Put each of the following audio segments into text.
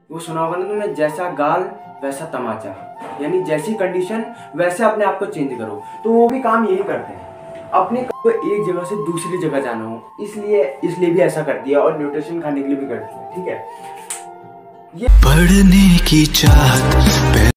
वो सुना होगा ना तुमने, जैसा गाल वैसा तमाचा, यानी जैसी कंडीशन वैसे अपने आप को चेंज करो। तो वो भी काम यही करते हैं, अपने को एक जगह से दूसरी जगह जाना हो इसलिए इसलिए भी ऐसा कर दिया, और न्यूट्रिशन खाने के लिए भी करती है। ठीक है, ये पढ़ने की चाहत।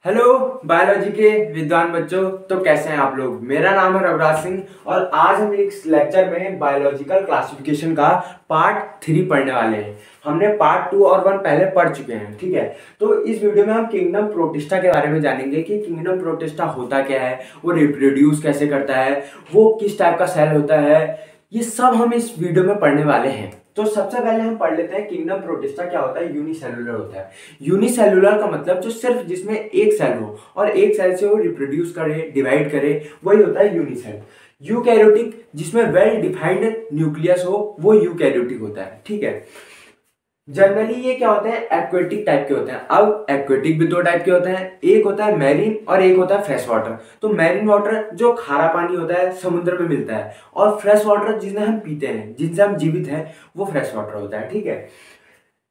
हेलो बायोलॉजी के विद्वान बच्चों, तो कैसे हैं आप लोग। मेरा नाम है रविराज सिंह और आज हम इस लेक्चर में बायोलॉजिकल क्लासिफिकेशन का पार्ट 3 पढ़ने वाले हैं। हमने पार्ट 2 और 1 पहले पढ़ चुके हैं। ठीक है, तो इस वीडियो में हम किंगडम प्रोटिस्टा के बारे में जानेंगे कि किंगडम प्रोटिस्टा होता क्या है, वो रिप्रोड्यूस कैसे करता है, वो किस टाइप का सेल होता है, ये सब हम इस वीडियो में पढ़ने वाले हैं। तो सबसे पहले हम पढ़ लेते हैं किंगडम प्रोटिस्टा क्या होता है। यूनिसेलुलर होता है। यूनिसेलुलर का मतलब जो सिर्फ जिसमें एक सेल हो और एक सेल से वो रिप्रोड्यूस करे, डिवाइड करे, वही होता है यूनिसेल। यूकैरियोटिक जिसमें वेल डिफाइंड न्यूक्लियस हो, वो यूकैरियोटिक होता है। ठीक है, जनरली ये क्या होते हैं, एक्वेटिक टाइप के होते हैं। अब एक्वेटिक भी 2 टाइप के होते हैं, एक होता है मैरीन और एक होता है फ्रेश वाटर। तो मैरीन वाटर जो खारा पानी होता है, समुद्र में मिलता है, और फ्रेश वाटर जिन्हें हम पीते हैं, जिनसे हम जीवित हैं, वो फ्रेश वाटर होता है। ठीक है,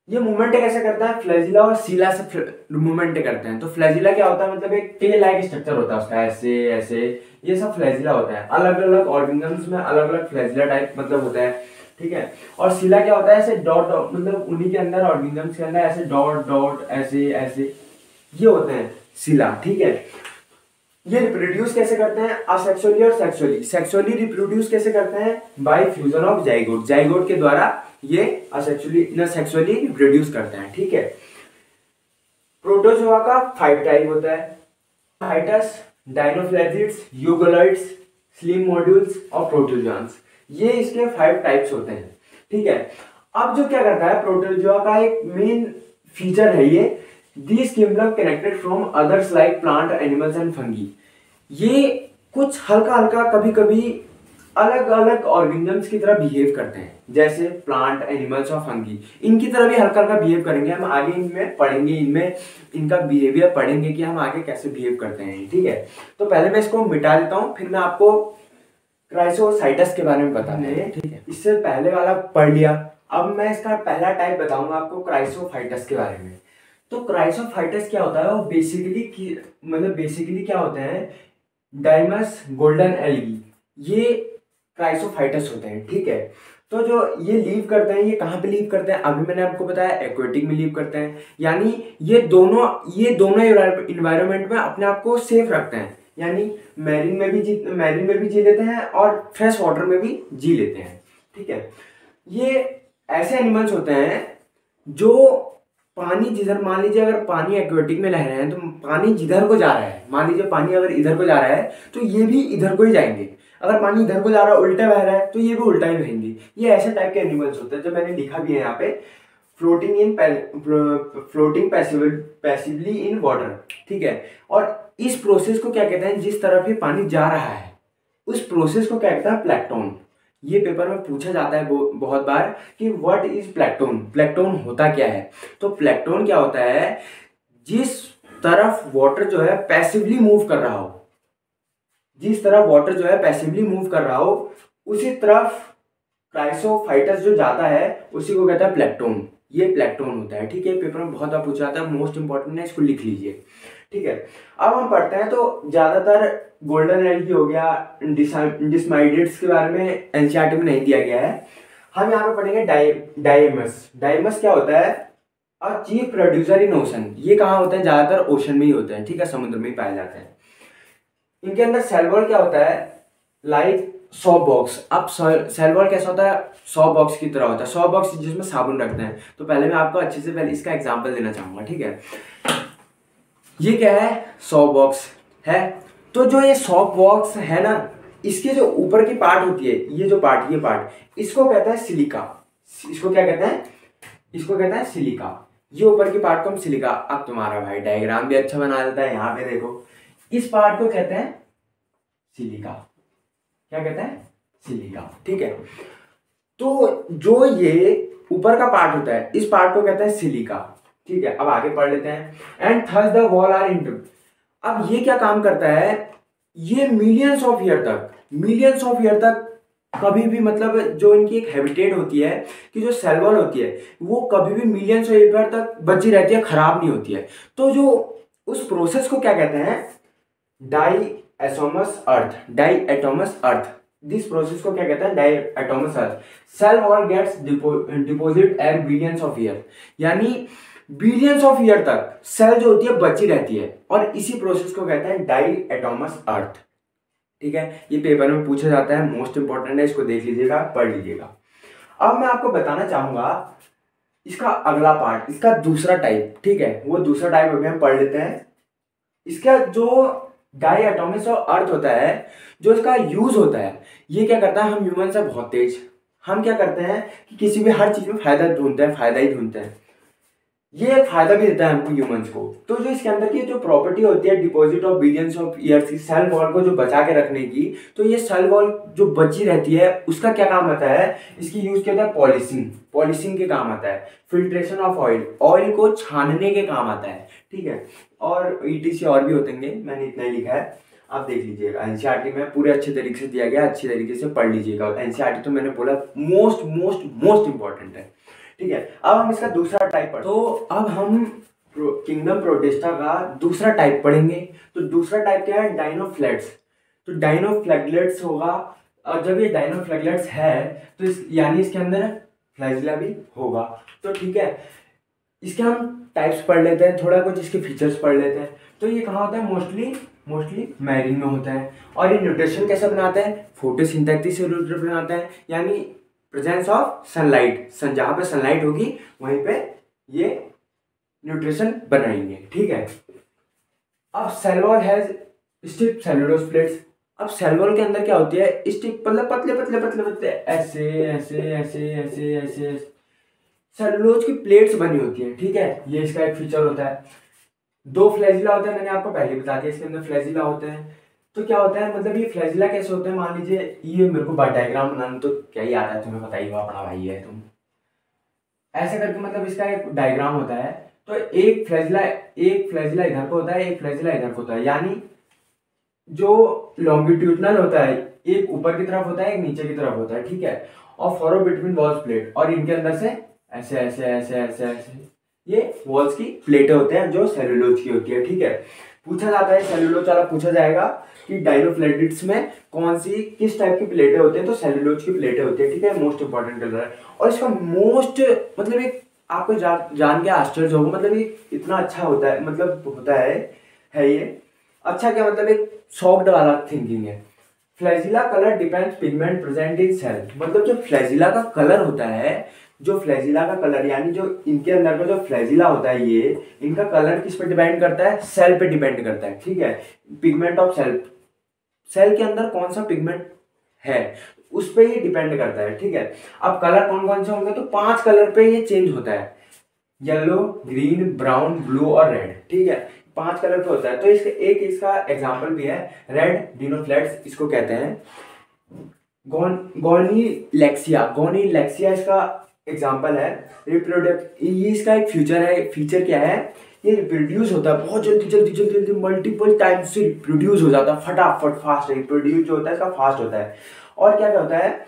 ये मूवमेंट कैसे करता है, फ्लैजिला और सीला से मूवमेंट करते हैं। तो फ्लैजिला क्या होता है, मतलब एक टेल लाइक स्ट्रक्चर होता है उसका, ऐसे ऐसे, ये सब फ्लैजिला होता है। अलग अलग ऑर्गेनिजम्स में अलग अलग फ्लैजिला टाइप मतलब होता है। ठीक है, और सीला क्या होता है, ऐसे डॉट डॉट, मतलब उन्हीं के अंदर ऑर्गेनिजम्स के अंदर ऐसे डॉट डॉट ऐसे ऐसे ये होते हैं सीला। ठीक है, ये रिप्रोड्यूस कैसे करते हैं, असेक्सुअली और सेक्सुअली। सेक्सुअली रिप्रोड्यूस कैसे करते हैं, bye fusion of zygote. Zygote के द्वारा ये असेक्सुअली न सेक्सुअली रिप्रोड्यूस करते हैं। ठीक है, प्रोटोजोआ का 5 टाइप होता है, फाइटस, डायनोफ्लेजिड्स, यूगोलाइट्स, स्लिम मॉड्यूल्स और प्रोटोजोआंस। ये इसके 5 टाइप्स होते हैं। ठीक है, अब जो क्या करता है, प्रोटोजोआ का एक मेन फीचर है ये, this kingdom connected from others like plant, animals and fungi. ये कुछ हल्का हल्का कभी कभी अलग अलग ऑर्गेनिजम्स की तरह बिहेव करते हैं, जैसे प्लांट, एनिमल्स और फंगी। इनकी तरह भी हल्का हल्का बिहेव करेंगे। हम आगे इनमें पढ़ेंगे, इनमें इनका बिहेवियर पढ़ेंगे कि हम आगे कैसे बिहेव करते हैं। ठीक है, तो पहले मैं इसको मिटा देता हूँ, फिर मैं आपको क्राइसोसाइटस के बारे में बताना है। ठीक है, इससे पहले वाला पढ़ लिया, अब मैं इसका पहला टाइप बताऊंगा आपको क्राइसोफाइटस के बारे में। तो क्राइसोफाइटस क्या होता है, वो बेसिकली क्या होते हैं, डाइमस गोल्डन एल्गी, ये क्राइसोफाइटस होते हैं। ठीक है, तो जो ये लीव करते हैं, ये कहाँ पे लीव करते हैं, अभी मैंने आपको बताया एक्वेटिक में लीव करते हैं, यानी ये दोनों इन्वायरमेंट में अपने आप को सेफ रखते हैं, यानी मैरीन में भी जी लेते हैं और फ्रेश वाटर में भी जी लेते हैं। ठीक है, ये ऐसे एनिमल्स होते हैं जो पानी जिधर, मान लीजिए अगर पानी एक्वेटिक में रह रहे हैं तो पानी जिधर को जा रहा है, मान लीजिए पानी अगर इधर को जा रहा है तो ये भी इधर को ही जाएंगे। अगर पानी इधर को जा रहा है, उल्टा बह रहा है, तो ये भी उल्टा ही बहेंगे। ये ऐसे टाइप के एनिमल्स होते हैं, जो मैंने लिखा भी है यहाँ पे, फ्लोटिंग पैसिवली इन वाटर। ठीक है, और इस प्रोसेस को क्या कहते हैं, जिस तरफ ये पानी जा रहा है उस प्रोसेस को क्या कहते हैं, प्लैंकटन। ये पेपर में पूछा जाता है बहुत बार कि व्हाट इज प्लैंकटन, प्लैंकटन होता क्या है। तो प्लैंकटन क्या होता है, जिस तरफ वाटर जो है पैसिवली मूव कर रहा हो, जिस तरफ वाटर जो है पैसिवली मूव कर रहा हो, उसी तरफ क्राइसोफाइटस जो जाता है उसी को कहता है प्लैंकटन। ये प्लैंकटन होता है। ठीक है, पेपर में बहुत बार पूछा जाता है, मोस्ट इंपॉर्टेंट है, इसको लिख लीजिए। ठीक है, अब हम पढ़ते हैं। तो ज्यादातर गोल्डन एल्गी हो गया, डिस्माइडिड्स के बारे में एनसीईआरटी में नहीं दिया गया है। हम यहाँ पे पढ़ेंगे डाइमस। डाइमस क्या होता है, a chief producer in ocean. ये कहाँ होते हैं, ज्यादातर ओशन में ही होते हैं। ठीक है, समुद्र में ही पाए जाते हैं। इनके अंदर सेल वॉल क्या होता है, लाइक सॉप बॉक्स। अब सेल वॉल कैसा होता है, सॉप बॉक्स की तरह होता है। सॉप बॉक्स जिसमें साबुन रखते हैं। तो पहले मैं आपको अच्छे से पहले इसका एग्जांपल देना चाहूंगा। ठीक है, ये क्या है, सॉप बॉक्स है। तो जो ये सॉप बॉक्स है ना, इसके जो ऊपर की पार्ट होती है, ये पार्ट इसको कहते हैं सिलिका। इसको क्या कहते हैं, इसको कहते हैं सिलिका। ये ऊपर की पार्ट को हम सिलिका। अब तुम्हारा भाई डायग्राम भी अच्छा बना देता है, यहाँ पे देखो, इस पार्ट को कहते हैं सिलिका। क्या कहते हैं, सिलिका। ठीक है, तो जो ये ऊपर का पार्ट होता है, इस पार्ट को कहते हैं सिलिका। ठीक है, अब आगे पढ़ लेते हैं। And thus the wall are into. अब ये क्या काम करता है, ये मिलियंस ऑफ ईयर तक कभी भी मतलब जो इनकी एक हैबिटेट होती है कि जो सेल वॉल होती है वो कभी भी मिलियंस ऑफ ईयर तक बची रहती है, खराब नहीं होती है। तो जो उस प्रोसेस को क्या कहते हैं, diatomaceous earth, डाईएटोमस earth. This process को क्या कहते हैं, diatomaceous earth. Cell wall gets deposit at billions of year, यानी बिलियंस ऑफ ईयर तक सेल जो होती है बची रहती है, और इसी प्रोसेस को कहते हैं डाईएटोमस अर्थ। ठीक है, ये पेपर में पूछा जाता है, मोस्ट इंपॉर्टेंट है, इसको देख लीजिएगा, पढ़ लीजिएगा। अब मैं आपको बताना चाहूंगा इसका अगला पार्ट, इसका दूसरा टाइप। ठीक है, वो दूसरा टाइप अभी हम पढ़ लेते हैं। इसका जो डाईएटोमस और अर्थ होता है, जो इसका यूज होता है, ये क्या करता है, हम ह्यूमन से बहुत तेज, हम क्या करते हैं कि किसी भी हर चीज में फायदा ढूंढते हैं, फायदा ही ढूंढते हैं। ये एक फायदा भी देता है हमको ह्यूमंस को। तो जो इसके अंदर की जो प्रॉपर्टी होती है deposit of billions of years की, सेल वॉल को जो बचा के रखने की, तो ये सेल वॉल जो बची रहती है उसका क्या काम आता है, इसकी यूज क्या होता है, पॉलिशिंग, पॉलिशिंग के काम आता है। फिल्ट्रेशन ऑफ ऑयल, ऑयल को छानने के काम आता है। ठीक है, और ईटीसी और भी होते हैं, मैंने इतना ही लिखा है, आप देख लीजिएगा। एनसीईआरटी में पूरे अच्छे तरीके से दिया गया, अच्छी तरीके से पढ़ लीजिएगा। एनसीईआरटी तो मैंने बोला मोस्ट मोस्ट मोस्ट इंपॉर्टेंट है। ठीक है, अब हम इसका दूसरा टाइप पढ़ते हैं। तो अब हम किंगडम प्रोटिस्टा का दूसरा टाइप पढ़ेंगे। तो दूसरा टाइप क्या है, डायनोफ्लेट्स। तो डायनोफ्लैगलेट्स होगा, और जब ये डायनोफ्लैगलेट्स है तो यानी इसके अंदर फ्लैजिला भी होगा। तो ठीक है, इसके हम टाइप्स पढ़ लेते हैं, थोड़ा कुछ इसके फीचर्स पढ़ लेते हैं। तो ये कहाँ होता है, मोस्टली मैरीन में होता है। और ये न्यूट्रिशन कैसे बनाते हैं, फोटोसिंथेसिस से बनाते हैं, यानी प्रेजेंस ऑफ सनलाइट, जहाँ पे सनलाइट होगी वहीं पे ये न्यूट्रिशन बनाएंगे। ठीक है, अब cell wall has stiff cellulose plates. अब सेल वॉल के अंदर क्या होती है, स्टिफ मतलब पतले पतले पतले पतले ऐसे ऐसे ऐसे ऐसे ऐसे सेलुलोज की प्लेट्स बनी होती है। ठीक है, ये इसका एक फीचर होता है। दो फ्लैजिला होता है, मैंने आपको पहले बता दिया, इसके अंदर फ्लैजिला होते हैं। तो क्या होता है, मतलब ये फ्लैजिला कैसे होते हैं, मान लीजिए ये मेरे को डायग्राम बनाना तो क्या ही आता है तुम्हें, बताइए, अपना भाई है तुम, ऐसे करके मतलब इसका एक डायग्राम होता है। तो एक फ्लैजिला इधर को होता है, एक फ्लैजिला इधर को होता है, यानी जो लॉन्गिट्यूडनल होता है एक ऊपर की तरफ होता है, एक नीचे की तरफ होता है। ठीक है, और फॉरो बिटवीन वॉल्स प्लेट, और इनके अंदर से ऐसे ऐसे ऐसे ऐसे ऐसे ये वॉल्स की प्लेटें होते हैं जो सेलुलोज की होती है। ठीक है, पूछा जाता है, सेलुलोज वाला पूछा जाएगा कि डायनोफ्लेगलेट्स में कौन सी किस टाइप की प्लेटें होते हैं, तो सेलुलोज की प्लेटें होती है। ठीक है, मोस्ट इंपॉर्टेंट कलर है। और इसका मोस्ट मतलब एक आपको जान के आश्चर्य होगा, मतलब ये इतना अच्छा होता है, मतलब होता है ये अच्छा क्या, मतलब एक शॉक्ड वाला थिंकिंग है। Flagella colour depends pigment present in cell, मतलब जो फ्लैजिला का कलर होता है, जो फ्लैजिला का कलर यानी जो इनके अंदर का जो फ्लैजिला होता है, ये इनका कलर किस पे डिपेंड करता है, सेल पे डिपेंड करता है। ठीक है, पिगमेंट ऑफ सेल, सेल के अंदर कौन सा पिगमेंट है उस पे ये डिपेंड करता है। ठीक है, अब कलर कौन कौन से होंगे, तो 5 कलर पे ये चेंज होता है, येलो, ग्रीन, ब्राउन, ब्लू और रेड। ठीक है, 5 कलर पे होता है। तो इसका एग्जाम्पल भी है, रेड डिनोफ्लेट्स इसको कहते हैं। गोनीलेक्सिया इसका एग्जाम्पल है। ये इसका एक फीचर क्या है, ये रिप्रोड्यूस होता है बहुत जल्दी जल्दी जल्दी जल्दी, मल्टीपल टाइम्स से रिप्रोड्यूस हो जाता है, फटाफट फास्ट रिप्रोड्यूस जो होता है इसका फास्ट होता है। और क्या होता है,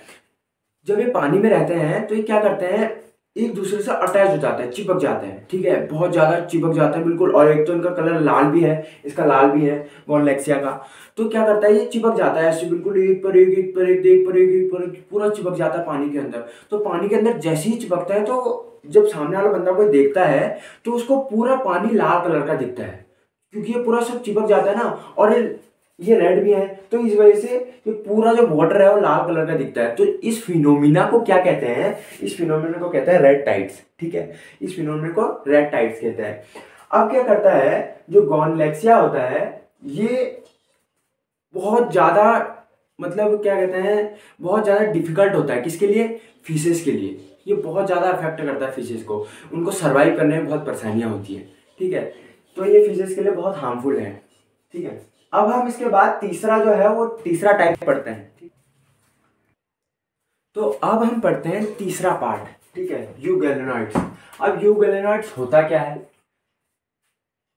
जब ये पानी में रहते हैं तो ये क्या करते हैं, एक दूसरे से अटैच हो जाते हैं, चिपक जाते हैं। ठीक है, बहुत ज्यादा चिपक जाते हैं बिल्कुल। और एक तो इनका कलर लाल भी है, इसका लाल भी है गोनलेक्सिया का। तो क्या करता है, ये चिपक जाता है ऐसे बिल्कुल, एक पर एक, एक पर एक, एक पर एक, एक पर एक, पूरा चिपक जाता है पानी के अंदर। तो पानी के अंदर जैसे ही चिपकता है, तो जब सामने वाला बंदा कोई देखता है तो उसको पूरा पानी लाल कलर का दिखता है, क्योंकि ये पूरा सब चिपक जाता है ना। और ये रेड भी है, तो इस वजह से ये पूरा जो वाटर है वो लाल कलर का दिखता है। तो इस फिनोमिना को क्या कहते हैं, इस फिनोमिना को कहते हैं रेड टाइड्स। ठीक है, इस फिनोमिना को रेड टाइड्स कहते हैं। अब क्या करता है, जो गोनलेक्सिया होता है ये बहुत ज्यादा, मतलब क्या कहते हैं, बहुत ज्यादा डिफिकल्ट होता है, किसके लिए, फिशेस के लिए। ये बहुत ज्यादा अफेक्ट करता है फिशेस को, उनको सर्वाइव करने में बहुत परेशानियां होती है। ठीक है, तो ये फिशेस के लिए बहुत हार्मफुल है। ठीक है, अब हम इसके बाद तीसरा जो है वो तीसरा टाइप पढ़ते हैं। तो अब हम पढ़ते हैं तीसरा पार्ट। ठीक है, यूगैलेनॉइड्स। अब यूगैलेनॉइड्स होता क्या है,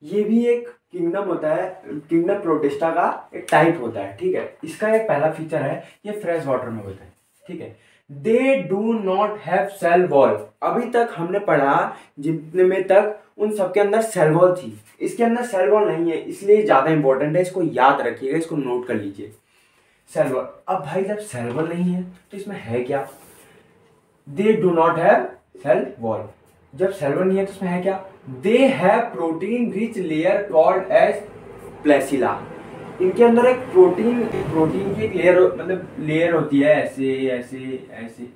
ये भी एक किंगडम होता है, किंगडम प्रोटिस्टा का एक टाइप होता है। ठीक है, इसका एक पहला फीचर है, ये फ्रेश वाटर में होता है। ठीक है। They do not have cell wall, अभी तक हमने पढ़ा जितने में तक उन सबके अंदर सेल वॉल थी, इसके अंदर सेल वॉल नहीं है, इसलिए ज्यादा इंपॉर्टेंट है, इसको याद रखिएगा, इसको नोट कर लीजिए। सेल वॉल, अब भाई जब सेल वॉल नहीं है तो इसमें है क्या? They do not have cell wall, जब सेल वॉल नहीं है तो इसमें है क्या? They have protein rich layer called as pellicle, इनके अंदर एक प्रोटीन की एक लेयर मतलब लेयर होती है, ऐसे ऐसे ऐसे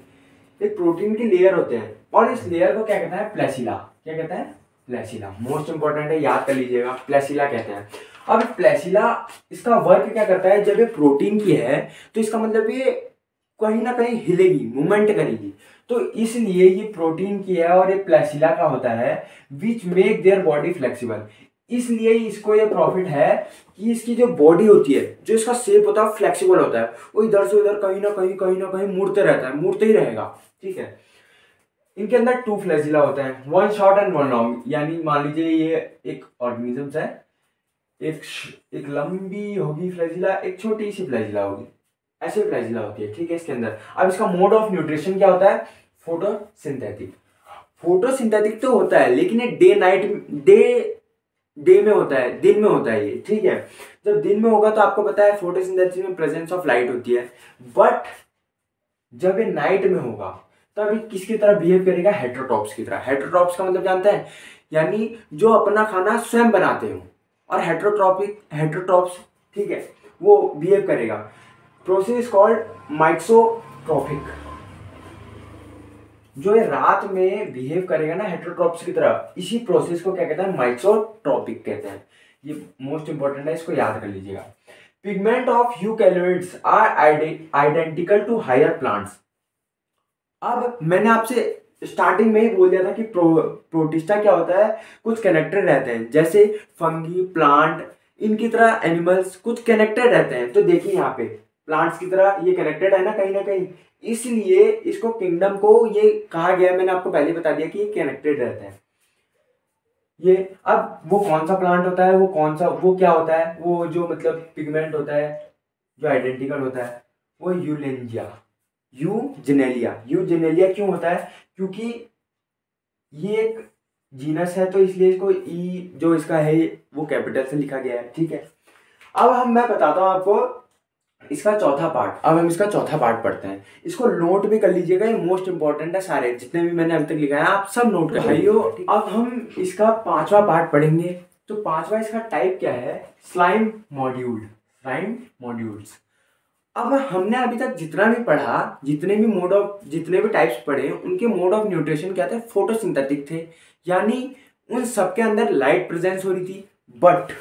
एक प्रोटीन की लेयर होते हैं, और इस लेयर को क्या कहता है? प्लेसिला। क्या कहता है? प्लेसिला। मोस्ट इंपॉर्टेंट है, याद कर लीजिएगा, प्लेसिला कहते हैं। अब प्लेसिला, इसका वर्क क्या करता है? जब ये प्रोटीन की है तो इसका मतलब ये कहीं ना कहीं हिलेगी, मूवमेंट करेगी, तो इसलिए ये प्रोटीन की है और ये प्लेसिला का होता है, which make their body flexible, इसलिए इसको ये प्रॉफिट है कि इसकी जो बॉडी होती है, जो इसका शेप होता है फ्लेक्सिबल होता है, वो इधर से उधर कहीं ना कहीं मुड़ते रहता है, मुड़ते ही रहेगा। ठीक है। इनके अंदर 2 फ्लैजिला होता है, 1 शॉर्ट एंड 1 लॉन्ग, यानी मान लीजिए ये एक ऑर्गेनिज्म है, एक लंबी होगी फ्लैजिला, एक छोटी सी फ्लैजिला होगी, ऐसे फ्लैजिला होती है। ठीक है। इसके अंदर अब इसका मोड ऑफ न्यूट्रिशन क्या होता है? फोटोसिंथेटिक। फोटोसिंथेटिक तो होता है, लेकिन ये डे में होता है, दिन में होता है ये। ठीक है। जब दिन में होगा तो आपको पता है फोटोसिंथेसिस में प्रेजेंस ऑफ लाइट होती है, बट जब ये नाइट में होगा तब ये किसकी तरह बिहेव करेगा? हेटेरोट्रॉप्स की तरह। हेटेरोट्रॉप्स का मतलब जानते हैं, यानी जो अपना खाना स्वयं बनाते हो, और हेटेरोट्रॉप्स, ठीक है, वो बिहेव करेगा। Process called myxotrophic. जो ये रात में बिहेव करेगा ना हेटेरोट्रॉप्स की तरह, इसी प्रोसेस को क्या कहते हैं? माइक्सोट्रॉपिक कहते हैं। ये मोस्ट इंपॉर्टेंट है, इसको याद कर लीजिएगा। Pigment of eukaryotes are identical to higher plants. अब मैंने आपसे स्टार्टिंग में ही बोल दिया था कि प्रोटिस्टा क्या होता है? कुछ कनेक्टेड रहते हैं, जैसे फंगी, प्लांट, इनकी तरह एनिमल्स कुछ कनेक्टेड रहते हैं। तो देखिए यहाँ पे प्लांट्स की तरह ये कनेक्टेड है ना कहीं, इसलिए इसको किंगडम को ये कहा गया है, मैंने आपको पहले बता दिया कि ये कनेक्टेड रहते हैं। ये अब वो कौन सा प्लांट होता है, वो क्या होता है? वो जो मतलब पिगमेंट होता है जो आइडेंटिकल होता है, वो यूजेनेलिया क्यों होता है? क्योंकि ये एक जीनस है, तो इसलिए इसको ई जो इसका है वो कैपिटल से लिखा गया है। ठीक है। अब मैं बताता हूँ आपको इसका चौथा पार्ट। अब हम इसका चौथा पार्ट पढ़ते हैं, इसको नोट भी कर लीजिएगा, ये मोस्ट इंपॉर्टेंट है, सारे जितने भी मैंने अभी तक लिखा है आप सब नोट कर भाइयों। अब हम इसका 5वां पार्ट पढ़ेंगे। तो 5वां इसका टाइप क्या है? Slime modules. अब हमने अभी तक जितना भी पढ़ा, जितने भी टाइप्स पढ़े, उनके मोड ऑफ न्यूट्रिशन क्या थे? फोटोसिंथेटिक थे, यानी उन सबके अंदर लाइट प्रेजेंस हो रही थी। बट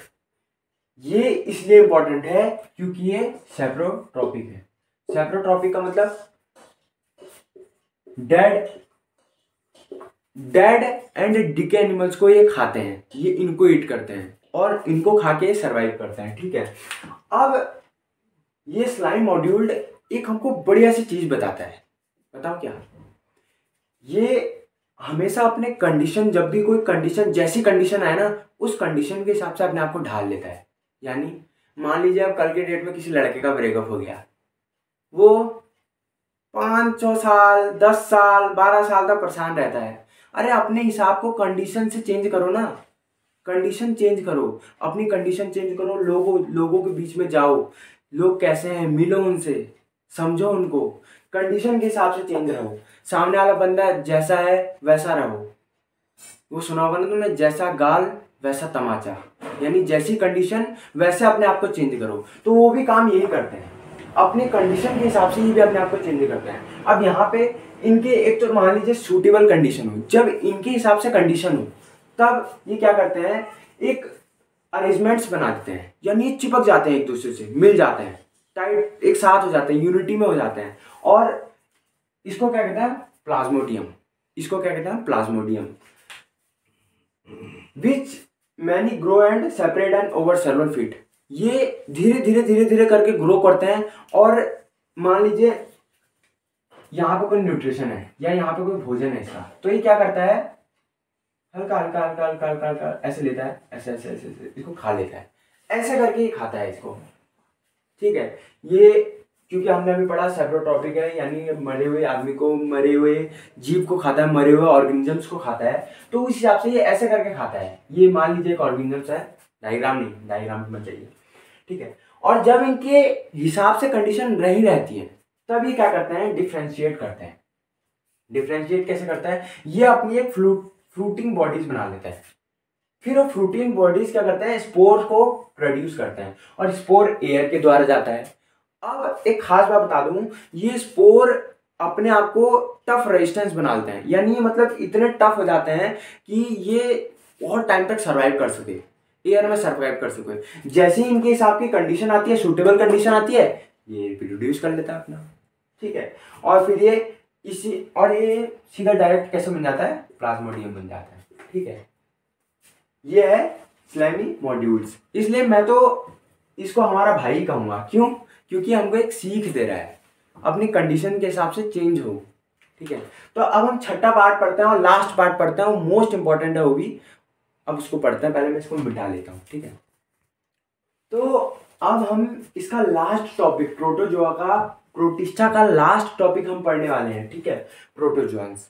ये इसलिए इंपॉर्टेंट है क्योंकि ये सेप्रोट्रॉपिक है। सेप्रोट्रॉपिक का मतलब डेड एंड डिके एनिमल्स को ये खाते हैं, ये इनको ईट करते हैं और इनको खा के सर्वाइव करते हैं। ठीक है। अब ये स्लाइम मॉड्यूल्ड एक हमको बढ़िया सी चीज बताता है, बताओ क्या? ये हमेशा अपने कंडीशन, जब भी कोई कंडीशन, जैसी कंडीशन आए ना, उस कंडीशन के हिसाब से अपने आप को ढाल लेता है। यानी मान लीजिए अब कल के डेट में किसी लड़के का ब्रेकअप हो गया, वो 5-6 साल, 10 साल, 12 साल तक परेशान रहता है। अरे अपने हिसाब को कंडीशन से चेंज करो ना, कंडीशन चेंज करो, अपनी कंडीशन चेंज करो, लोगों के बीच में जाओ, लोग कैसे हैं मिलो उनसे, समझो उनको, कंडीशन के हिसाब से चेंज रहो। सामने वाला बंदा जैसा है वैसा रहो। वो सुना होगा ना तुमने, जैसा गाल वैसा तमाचा, यानी जैसी कंडीशन वैसे अपने आप को चेंज करो। तो वो भी काम यही करते हैं, अपनी कंडीशन के हिसाब से ही भी अपने आप को चेंज करते हैं। अब यहाँ पे इनके एक तो मान लीजिए सूटेबल कंडीशन हो, जब इनके हिसाब से कंडीशन हो तब ये क्या करते हैं? एक अरेंजमेंट्स बना देते हैं, यानी चिपक जाते हैं, एक दूसरे से मिल जाते हैं, टाइट एक साथ हो जाते हैं, यूनिटी में हो जाते हैं। और इसको क्या कहते हैं? Plasmodium. Which many grow and separate and over cellular feet. ये धीरे धीरे करके ग्रो करते हैं। और मान लीजिए यहाँ पे कोई न्यूट्रिशन है या यहाँ पे कोई भोजन है इसका, तो ये क्या करता है? हल्का हल्का ऐसे लेता है, ऐसे इसको खा लेता है, ऐसे करके ही खाता है इसको। ठीक है। ये क्योंकि हमने अभी पढ़ा सेप्रोट्रॉपिक है, यानी मरे हुए आदमी को, मरे हुए जीव को खाता है, मरे हुए ऑर्गेनिजम्स को खाता है। तो उस हिसाब से ये ऐसे करके खाता है। ये मान लीजिए एक ऑर्गेनिजम्स है, डायग्राम नहीं, डायग्राम में चाहिए, ठीक है। और जब इनके हिसाब से कंडीशन रही रहती है तब ये क्या करते हैं, डिफ्रेंशिएट करते हैं। डिफ्रेंशिएट कैसे करता है, ये अपनी एक फ्रूटिंग बॉडीज बना लेता है। फिर वो फ्रूटिंग बॉडीज क्या करते हैं, स्पोर को प्रोड्यूस करते हैं, और स्पोर एयर के द्वारा जाता है। अब एक खास बात बता दूं, ये स्पोर अपने आप को टफ रेजिस्टेंस बना लेते हैं, यानी मतलब इतने टफ हो जाते हैं कि ये बहुत टाइम तक सर्वाइव कर सके, एयर में सर्वाइव कर सके। जैसे ही इनके हिसाब की कंडीशन आती है, सूटेबल कंडीशन आती है, ये रिप्रोड्यूस कर लेता है अपना, ठीक है। और फिर ये सीधा डायरेक्ट कैसे बन जाता है, प्लाज्मोडियम बन जाता है, ठीक है। ये है स्लाइमी मॉड्यूल्स। इसलिए मैं तो इसको हमारा भाई कहूंगा, क्यों, क्योंकि हमको एक सीख दे रहा है, अपनी कंडीशन के हिसाब से चेंज हो, ठीक है। तो अब हम छठा पार्ट पढ़ते हैं और लास्ट पार्ट पढ़ते हैं, वो मोस्ट इंपॉर्टेंट है वो भी। अब उसको पढ़ते हैं, पहले मैं इसको मिटा लेता हूँ, ठीक है। तो अब हम इसका लास्ट टॉपिक, प्रोटोजोआ का, प्रोटिस्टा का लास्ट टॉपिक हम पढ़ने वाले हैं, ठीक है, प्रोटोजोन्स।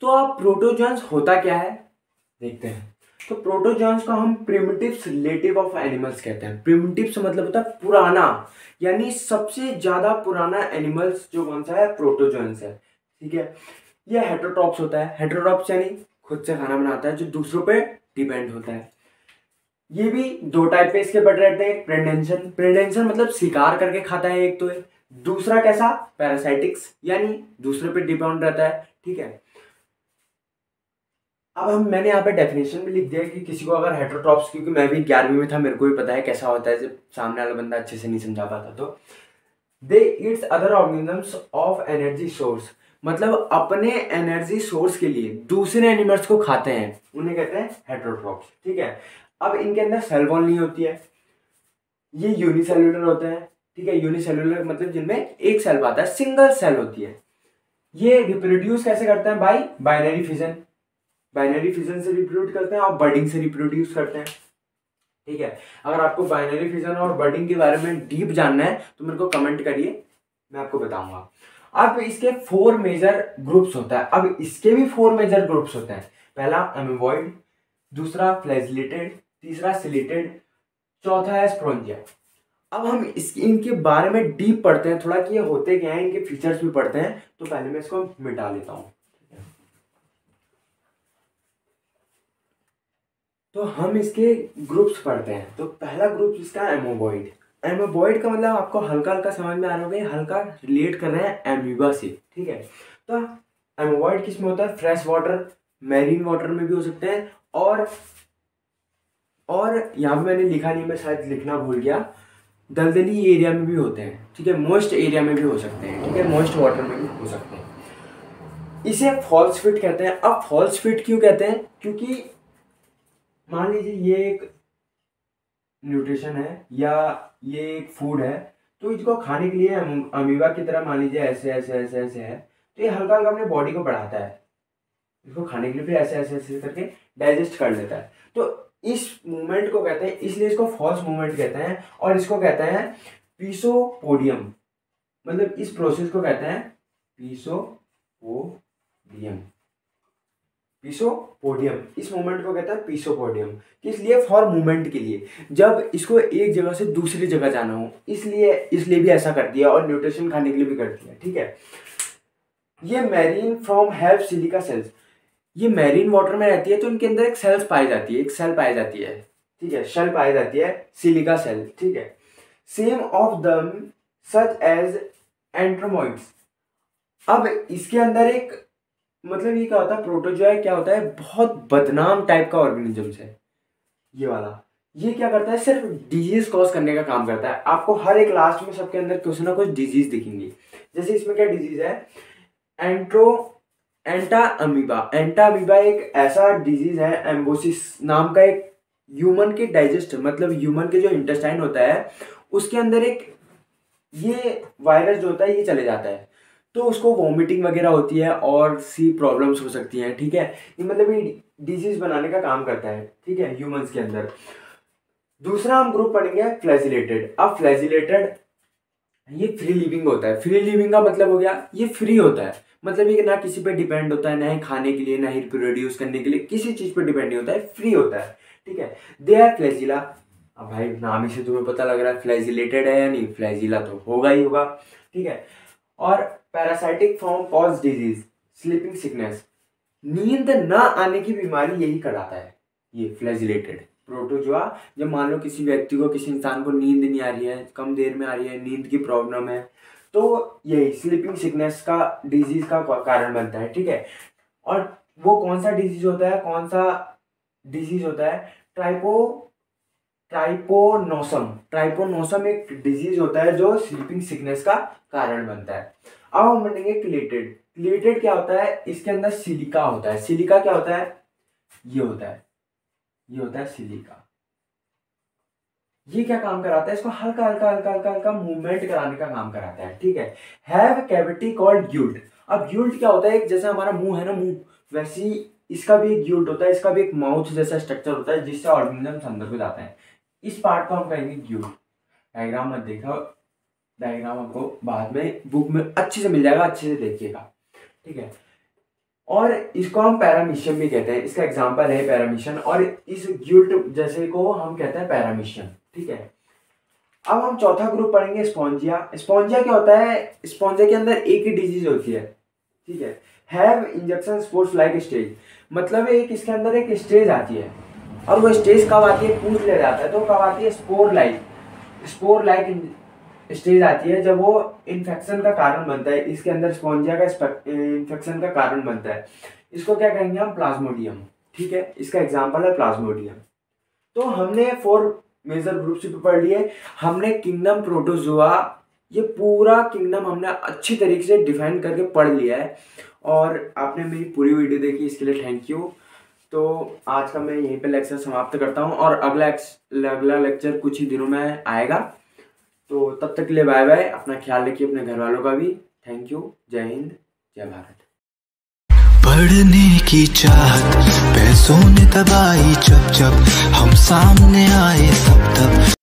तो अब प्रोटोजोन्स होता क्या है देखते हैं। तो प्रोटोजोन्स को हम प्रिमिटिव्स रिलेटिव ऑफ एनिमल्स कहते हैं। प्रिमिटिव्स मतलब होता है पुराना, यानी सबसे ज्यादा पुराना एनिमल्स जो कौन सा है, प्रोटोजोन्स है, ठीक है। ये हेटेरोट्रॉप्स होता है। हेटेरोट्रॉप्स यानी खुद से खाना बनाता है, जो दूसरों पे डिपेंड होता है। ये भी दो टाइप पे इसके बढ़ रहते हैं, प्रेडेंशन। प्रेडेंशन मतलब शिकार करके खाता है एक तो है, दूसरा कैसा, पैरासाइटिक्स, यानी दूसरे पे डिपेंड रहता है, ठीक है। अब मैंने यहाँ पे डेफिनेशन भी लिख दिया कि किसी को अगर हेटेरोट्रॉप्स, क्योंकि मैं भी 11वीं में था, मेरे को भी पता है कैसा होता है, जब सामने वाला बंदा अच्छे से नहीं समझा पाता। तो they eats other organisms of energy source, मतलब अपने एनर्जी सोर्स के लिए दूसरे एनिमल्स को खाते हैं, उन्हें कहते हैं हेटेरोट्रॉप्स, ठीक है। अब इनके अंदर सेल वॉल नहीं होती है, ये यूनिसेल्युलर होते हैं, ठीक है। यूनिसेल्युलर मतलब जिनमें एक सेल पाता है, सिंगल सेल होती है। ये रिप्रोड्यूस कैसे करते हैं, by binary fission. Binary fission से रिप्रोड्यूस करते हैं और बर्डिंग से रिप्रोड्यूस करते हैं, ठीक है। अगर आपको बाइनरी फिजन और बर्डिंग के बारे में डीप जानना है तो मेरे को कमेंट करिए, मैं आपको बताऊंगा। अब इसके 4 मेजर ग्रुप्स होता है। अब इसके भी 4 मेजर ग्रुप्स होते हैं। पहला अमीबॉइड, दूसरा फ्लैजिलेटेड, तीसरा सिलेटेड, चौथा है स्पोरेंजिया। अब हम इनके बारे में डीप पढ़ते हैं थोड़ा कि ये होते क्या है, इनके फीचर्स भी पढ़ते हैं। तो पहले मैं इसको मिटा लेता हूँ। तो हम इसके ग्रुप्स पढ़ते हैं। तो पहला ग्रुप इसका एमोबॉइड। एमोबॉइड का मतलब आपको हल्का हल्का समझ में आ रहा होगा, हल्का रिलेट कर रहे हैं एमीबा से, ठीक है। तो एमोबॉइड किस में होता है, फ्रेश वाटर, मैरीन वाटर में भी हो सकते हैं, और यहाँ पे मैंने लिखा नहीं, मैं शायद लिखना भूल गया, दलदली एरिया में भी होते हैं, ठीक है। मॉइस्ट एरिया में भी हो सकते हैं, ठीक है, मॉइस्ट वाटर में भी हो सकते हैं। इसे फॉल्स फिट कहते हैं। अब फॉल्स फिट क्यों कहते हैं, क्योंकि मान लीजिए ये एक न्यूट्रिशन है या ये एक फूड है, तो इसको खाने के लिए अमीबा की तरह मान लीजिए ऐसे ऐसे ऐसे ऐसे है, तो ये हल्का हल्का अपने बॉडी को बढ़ाता है, इसको खाने के लिए फिर ऐसे ऐसे ऐसे करके डाइजेस्ट कर लेता है। तो इस मूवमेंट को कहते हैं, इसलिए इसको फॉल्स मूवमेंट कहते हैं, और इसको कहते हैं पीसोपोडियम। मतलब इस प्रोसेस को कहते हैं पीसोपोडियम। पीसोपोडियम, इस मूवमेंट को कहता है पीसोपोडियम। किस लिए, फॉर मूवमेंट के लिए, जब इसको एक जगह से दूसरी जगह जाना हो, इसलिए भी ऐसा कर दिया, और न्यूट्रिशन खाने के लिए भी कर दिया, ठीक है। ये marine from have silica cells, ये मैरीन वाटर में रहती है, तो इनके अंदर एक सेल्स पाई जाती है, एक सेल पाई जाती है, ठीक है, शेल पाई जाती है, सिलिका सेल, ठीक है। Same of them such as एंट्रोमोइड्स। अब इसके अंदर एक, मतलब ये क्या होता है, प्रोटोजोआ क्या होता है, बहुत बदनाम टाइप का ऑर्गेनिजम्स है ये वाला। ये क्या करता है, सिर्फ डिजीज कॉज करने का काम करता है। आपको हर एक लास्ट में सबके अंदर कुछ ना कुछ डिजीज दिखेंगी। जैसे इसमें क्या डिजीज है, एंटा अमीबा। एंटा अमीबा एक ऐसा डिजीज है, एम्बोसिस नाम का, एक ह्यूमन के डाइजेस्ट, मतलब ह्यूमन के जो इंटेस्टाइन होता है उसके अंदर एक ये वायरस जो होता है ये चले जाता है, तो उसको वॉमिटिंग वगैरह होती है और सी प्रॉब्लम्स हो सकती हैं, ठीक है। ये मतलब ये डिजीज बनाने का काम करता है, ठीक है, ह्यूमंस के अंदर। दूसरा हम ग्रुप पढ़ेंगे फ्लैजिलेटेड। अब फ्लैजिलेटेड ये फ्री लिविंग होता है। फ्री लिविंग का मतलब हो गया ये फ्री होता है, मतलब ये ना किसी पे डिपेंड होता है, ना ही खाने के लिए, ना ही रिप्रोड्यूस करने के लिए, किसी चीज पे डिपेंड नहीं होता है, फ्री होता है। ठीक है। They are flagella. अब भाई नाम ही से तुम्हें पता लग रहा है फ्लैजिलेटेड है या नहीं, फ्लैजिला तो होगा ही होगा। ठीक है। और parasitic form cause disease, sleeping sickness, नींद न आने की बीमारी यही कराता है ये फ्लैजिलेटेड प्रोटोजोआ। जब मान लो किसी व्यक्ति को, किसी इंसान को नींद नहीं आ रही है, कम देर में आ रही है, नींद की प्रॉब्लम है, तो यही स्लीपिंग सिकनेस का डिजीज का कारण बनता है। ठीक है। और वो कौन सा डिजीज होता है, कौन सा डिजीज होता है, ट्राइपोनोसम एक डिजीज होता है जो स्लीपिंग सिकनेस का कारण बनता है। अब हम बढ़ेंगे क्लेटेड। क्लेटेड क्या होता है, इसके अंदर सिलिका होता है। सिलिका क्या होता है, ये होता है सिलिका। ये क्या काम कराता है, इसको हल्का हल्का हल्का हल्का हल्का मूवमेंट कराने का काम कराता है। ठीक है। Have cavity called gullet. अब ग्यूल्ट क्या होता है, एक जैसे हमारा मुंह है ना, मुंह वैसे ही इसका भी एक ग्यूल्ट होता है, इसका भी एक माउथ जैसा स्ट्रक्चर होता है जिससे ऑर्गेनिज्म अंदर को जाते हैं। इस पार्ट को हम कहेंगे ग्यूल्ट। डायग्राम मत देखो, डायग्राम आपको बाद में बुक में अच्छे से मिल जाएगा, अच्छे से देखिएगा। ठीक है। और इसको हम पैरामीशियम भी कहते हैं, इसका एग्जांपल है पैरामीशियम, और इस ग्यूल्ट जैसे को हम कहते हैं पैरामीशियम। ठीक है। अब हम चौथा ग्रुप पढ़ेंगे स्पॉन्जिया। स्पॉन्जिया क्या होता है, स्पॉन्जिया के अंदर एक ही डिजीज होती है। ठीक है। Have injection spores like stage, मतलब एक इसके अंदर एक स्टेज आती है, और वो स्टेज कब आती है पूछ लिया जाता है, तो कब आती है, स्पोर लाइक स्टेज आती है जब वो इन्फेक्शन का कारण बनता है। इसके अंदर स्पॉन्जिया का इन्फेक्शन का कारण बनता है। इसको क्या कहेंगे हम, प्लाज्मोडियम। ठीक है। इसका एग्जांपल है प्लाज्मोडियम। तो हमने 4 मेजर ग्रुप्स पे पढ़ लिए। हमने किंगडम प्रोटोजोआ, ये पूरा किंगडम हमने अच्छी तरीके से डिफाइन करके पढ़ लिया है, और आपने मेरी पूरी वीडियो देखी, इसके लिए थैंक यू। तो आज का मैं यहीं पे लेक्चर समाप्त करता हूँ, और अगला लेक्चर कुछ ही दिनों में आएगा। तो तब तक के लिए बाय बाय, अपना ख्याल रखिए, अपने घर वालों का भी। Thank you. जय हिंद, जय भारत। पढ़ने की चाहत पैसों ने दबाई, जब जब हम सामने आए तब तब